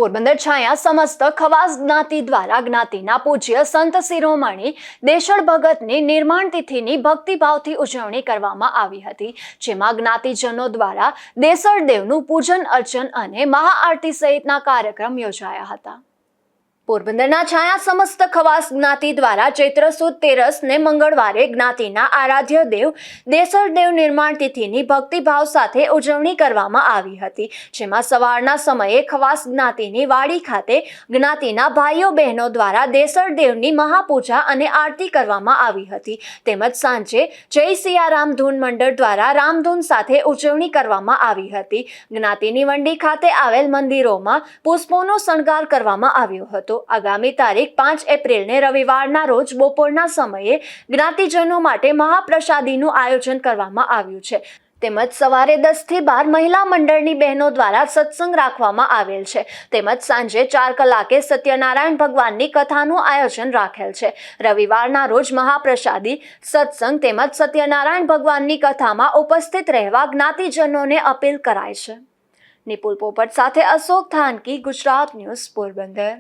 પોરબંદર છાયા સમસ્ત ખવાસ જ્ઞાતિ દ્વારા જ્ઞાતિના પૂજ્ય સંત શિરોમણી દેશળ ભગતની નિર્માણ તિથિની ભક્તિભાવથી ઉજવણી કરવામાં આવી હતી, જેમાં જ્ઞાતિજનો દ્વારા દેશળ દેવનું પૂજન અર્ચન અને મહાઆરતી સહિતના કાર્યક્રમ યોજાયા હતા। પોરબંદરના છાયા સમસ્ત ખવાસ જ્ઞાતિ દ્વારા ચૈત્ર સુદ 13ને મંગળવારે જ્ઞાતિના આરાધ્ય દેવ દેશળ દેવ નિર્માણ તિથિની ભક્તિભાવ સાથે ઉજવણી કરવામાં આવી હતી, જેમાં સવારના સમયે ખવાસ જ્ઞાતિની વાડી ખાતે જ્ઞાતિના ભાઈઓ બહેનો દ્વારા દેશળ દેવની મહાપૂજા અને આરતી કરવામાં આવી હતી, તેમજ સાંજે જય સિયારામ ધૂન મંડળ દ્વારા રામધૂન સાથે ઉજવણી કરવામાં આવી હતી। જ્ઞાતિની વંડી ખાતે આવેલ મંદિરોમાં પુષ્પોનો શણગાર કરવામાં આવ્યો હતો। આગામી તારીખ 5 એપ્રિલને રવિવારના રોજ બપોરના સમયે જ્ઞાતિજનો માટે મહાપ્રસાદીનું આયોજન કરવામાં આવ્યું છે, તેમજ સવારે 10 થી 12 મહિલા મંડળની બહેનો દ્વારા સત્સંગ રાખવામાં આવેલ છે, તેમજ સાંજે 4 કલાકે સત્યનારાયણ ભગવાનની કથાનું આયોજન રાખેલ છે। રવિવારના રોજ મહાપ્રસાદી સત્સંગ તેમજ સત્યનારાયણ ભગવાનની કથામાં ઉપસ્થિત રહેવા જ્ઞાતિજનોને અપીલ કરાય છે। નિપુલ પોપટ સાથે અશોક થાનકી, ગુજરાત ન્યૂઝ, પોરબંદર।